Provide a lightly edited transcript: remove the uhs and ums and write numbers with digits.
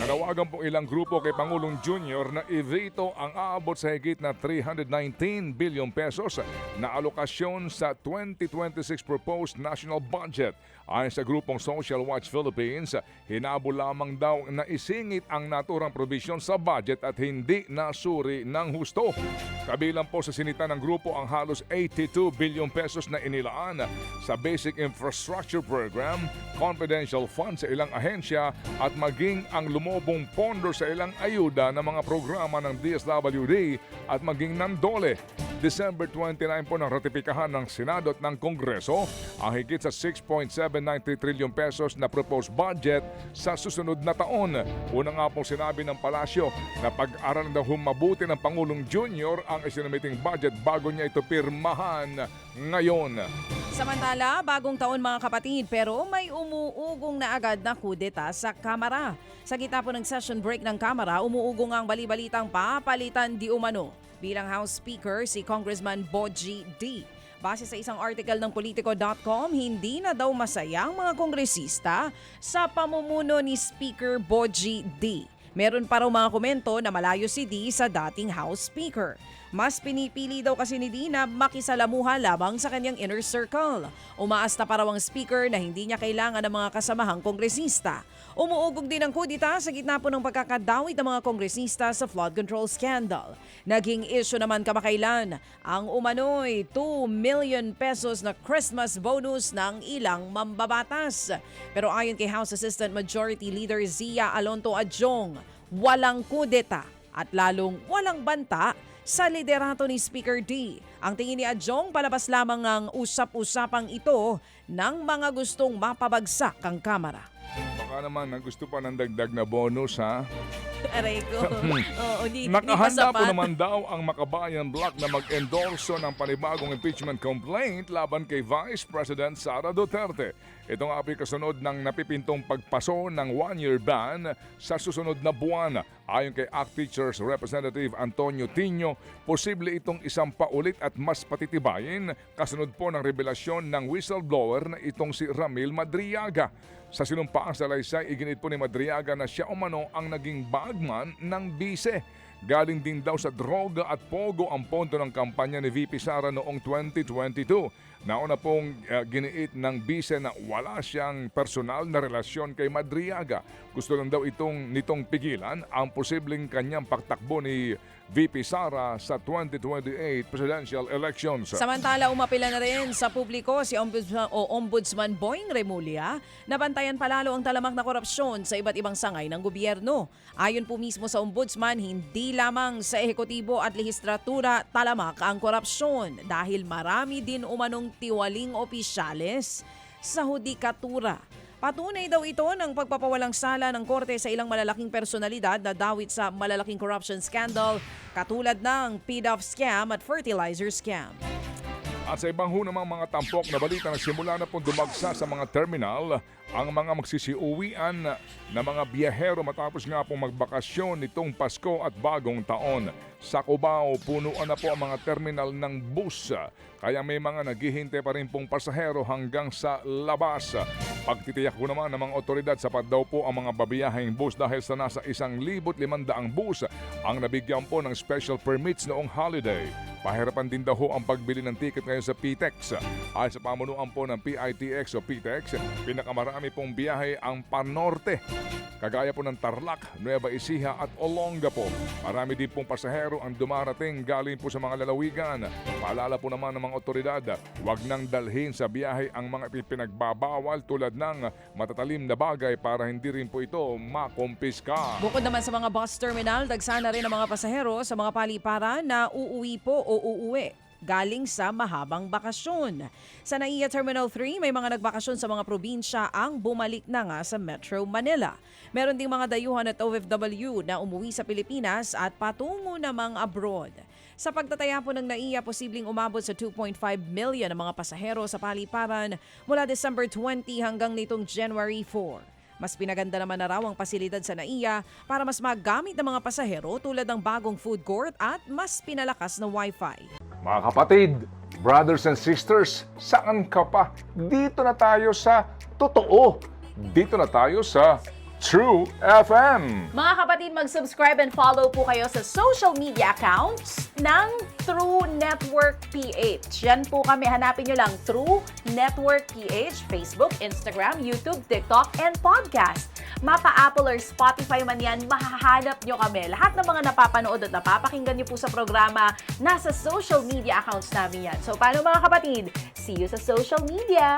Nanawagan po ilang grupo kay Pangulong Junior na i-veto ang aabot sa higit na 319 billion pesos na alokasyon sa 2026 proposed national budget. Ayon sa grupong Social Watch Philippines, hinabol lamang daw na isingit ang naturang probisyon sa budget at hindi nasuri ng husto. Kabilang po sa sinita ng grupo ang halos 82 billion pesos na inilaan sa Basic Infrastructure Program, confidential funds sa ilang ahensya at maging ang lumobong pondo sa ilang ayuda ng mga programa ng DSWD at maging ng DOLE. December 29 po nang ratipikahan ng Senado at ng Kongreso ang higit sa 6.793 trillion pesos na proposed budget sa susunod na taon. Una nga pong sinabi ng Palasyo na pag-aralan daw mabuti ng Pangulong Junior ang isinumiting budget bago niya ito pirmahan ngayon. Samantala, bagong taon mga kapatid, pero may umuugong na agad na kudeta sa Kamara. Sa gitna po ng session break ng Kamara, umuugong ang bali-balitang papalitan di umano bilang House Speaker si Congressman Bogie D. Base sa isang article ng Politico.com, hindi na daw masaya ang mga kongresista sa pamumuno ni Speaker Bogie D. Meron pa raw mga komento na malayo si D sa dating House Speaker. Mas pinipili daw kasi ni D na makisalamuha lamang sa kanyang inner circle. Umaasta pa raw ang speaker na hindi niya kailangan ng mga kasamahang kongresista. Umuugong din ang kudita sa gitna po ng pagkakadawit ng mga kongresista sa flood control scandal. Naging issue naman kamakailan ang umano'y 2 million pesos na Christmas bonus ng ilang mambabatas. Pero ayon kay House Assistant Majority Leader Zia Alonto Adjong, walang kudeta at lalong walang banta sa liderato ni Speaker D. Ang tingin ni Adjong, palabas lamang ang usap-usapang ito ng mga gustong mapabagsak ang Kamara. Baka naman gusto pa ng dagdag na bonus, ha? Aray ko. Oo, di Nakahanda po sapat. naman daw ang Makabayan Bloc na mag-endorso ng panibagong impeachment complaint laban kay Vice President Sara Duterte. Ito nga po'y kasunod ng napipintong pagpaso ng one-year ban sa susunod na buwan. Ayon kay ACT Teachers Representative Antonio Tino, posible itong isang paulit at mas patitibayin kasunod po ng revelasyon ng whistleblower na itong si Ramil Madriaga. Sa sinumpaang salaysay, iginit po ni Madriaga na siya umano ang naging bagman ng bise. Galing din daw sa droga at pogo ang pondo ng kampanya ni VP Sara noong 2022. Nauna pong giniit ng bise na wala siyang personal na relasyon kay Madriaga. Gusto lang daw nitong pigilan ang posibleng kanyang pagtakbo ni VP Sara sa 2028 presidential elections. Samantala, umapila na rin sa publiko si Ombudsman Boying Remulla na bantayan palalo ang talamak na korupsyon sa iba't ibang sangay ng gobyerno. Ayon po mismo sa Ombudsman, hindi lamang sa ehekutibo at lehislatura talamak ang korupsyon dahil marami din umanong tiwaling opisyales sa hudikatura. Patunay daw ito ng pagpapawalang sala ng korte sa ilang malalaking personalidad na dawit sa malalaking corruption scandal katulad ng PDOF scam at fertilizer scam. At sa ibang namang mga tampok na balita na simula na pong dumagsa sa mga terminal ang mga magsisiuwian na mga biyahero matapos nga pong magbakasyon nitong Pasko at Bagong Taon. Sa Cubao, punuan na po ang mga terminal ng bus. Kaya may mga naghihintay pa rin pong pasahero hanggang sa labas. Pagtitiyak po naman ng mga otoridad, sapat daw po ang mga babiyaheng bus dahil sa nasa 1,500 bus ang nabigyan po ng special permits noong holiday. Pahirapan din daw ang pagbili ng ticket ngayon sa PTEX. Ayon sa pamunuan po ng PITX o PTEX, pinakamarami pong biyahe ang Panorte. Kagaya po ng Tarlac, Nueva Ecija at Olongapo. Marami din pong pasahero ang dumarating galing po sa mga lalawigan. Paalala po naman ng mga otoridad, huwag nang dalhin sa biyahe ang mga pinagbabawal tulad ng matatalim na bagay para hindi rin po ito makumpiska. Bukod naman sa mga bus terminal, dagsana rin ang mga pasahero sa mga paliparan na uuwi po o uuwi galing sa mahabang bakasyon. Sa NAIA Terminal 3, may mga nagbakasyon sa mga probinsya ang bumalik na nga sa Metro Manila. Meron ding mga dayuhan at OFW na umuwi sa Pilipinas at patungo namang abroad. Sa pagtataya po ng NAIA, posibleng umabot sa 2.5 million ang mga pasahero sa paliparan mula December 20 hanggang nitong January 4. Mas pinaganda naman na raw ang pasilidad sa NAIA para mas magamit ng mga pasahero tulad ng bagong food court at mas pinalakas na Wi-Fi. Mga kapatid, brothers and sisters, saan ka pa? Dito na tayo sa totoo. Dito na tayo sa True FM. Mga kapatid, mag-subscribe and follow po kayo sa social media accounts ng True Network PH. Yan po kami, hanapin nyo lang True Network PH, Facebook, Instagram, YouTube, TikTok, and podcast. Mapa Apple or Spotify man yan, mahahanap nyo kami. Lahat ng mga napapanood at napapakinggan nyo po sa programa, nasa social media accounts namin yan. So paano mga kapatid? See you sa social media!